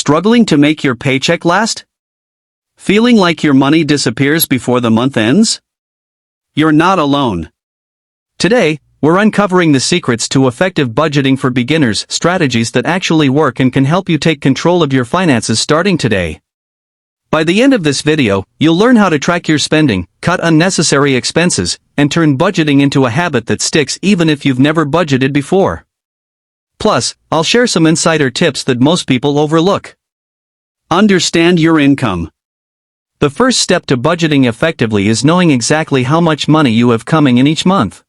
Struggling to make your paycheck last? Feeling like your money disappears before the month ends? You're not alone. Today, we're uncovering the secrets to effective budgeting for beginners, strategies that actually work and can help you take control of your finances starting today. By the end of this video, you'll learn how to track your spending, cut unnecessary expenses, and turn budgeting into a habit that sticks even if you've never budgeted before. Plus, I'll share some insider tips that most people overlook. Understand your income. The first step to budgeting effectively is knowing exactly how much money you have coming in each month.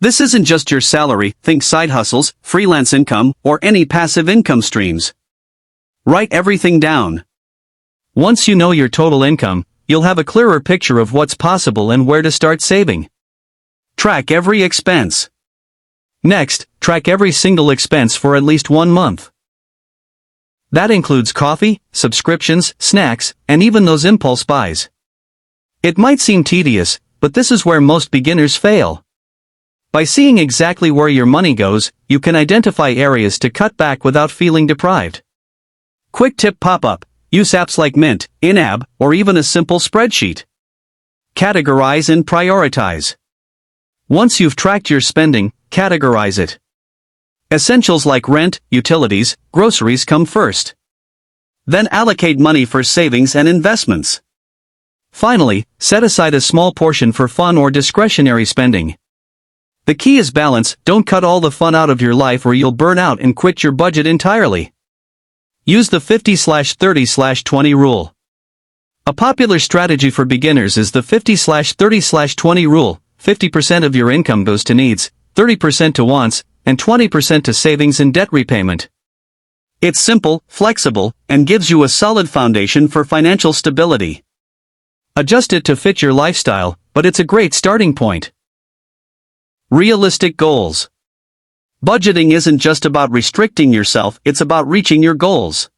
This isn't just your salary, think side hustles, freelance income, or any passive income streams. Write everything down. Once you know your total income, you'll have a clearer picture of what's possible and where to start saving. Track every expense. Next, track every single expense for at least 1 month. That includes coffee, subscriptions, snacks, and even those impulse buys. It might seem tedious, but this is where most beginners fail. By seeing exactly where your money goes, you can identify areas to cut back without feeling deprived. Quick tip pop-up: use apps like Mint, InAb, or even a simple spreadsheet. Categorize and prioritize. Once you've tracked your spending, categorize it. Essentials like rent, utilities, groceries come first. Then allocate money for savings and investments. Finally, set aside a small portion for fun or discretionary spending. The key is balance. Don't cut all the fun out of your life or you'll burn out and quit your budget entirely. Use the 50/30/20 rule. A popular strategy for beginners is the 50/30/20 rule. 50% of your income goes to needs, 30% to wants, and 20% to savings and debt repayment. It's simple, flexible, and gives you a solid foundation for financial stability. Adjust it to fit your lifestyle, but it's a great starting point. Realistic goals. Budgeting isn't just about restricting yourself, it's about reaching your goals.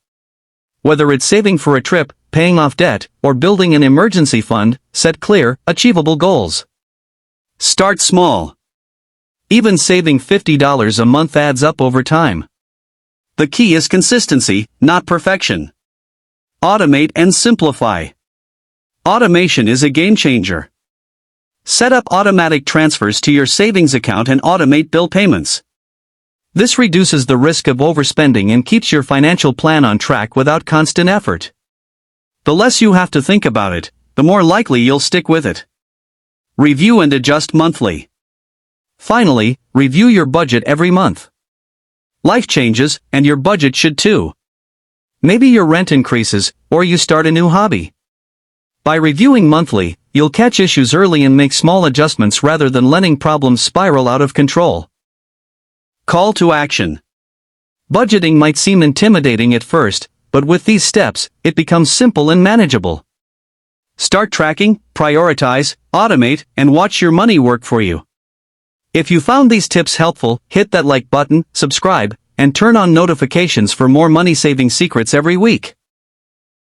Whether it's saving for a trip, paying off debt, or building an emergency fund, set clear, achievable goals. Start small. Even saving $50 a month adds up over time. The key is consistency, not perfection. Automate and simplify. Automation is a game changer. Set up automatic transfers to your savings account and automate bill payments. This reduces the risk of overspending and keeps your financial plan on track without constant effort. The less you have to think about it, the more likely you'll stick with it. Review and adjust monthly. Finally, review your budget every month. Life changes, and your budget should too. Maybe your rent increases, or you start a new hobby. By reviewing monthly, you'll catch issues early and make small adjustments rather than letting problems spiral out of control. Call to action. Budgeting might seem intimidating at first, but with these steps, it becomes simple and manageable. Start tracking, prioritize, automate, and watch your money work for you. If you found these tips helpful, hit that like button, subscribe, and turn on notifications for more money-saving secrets every week.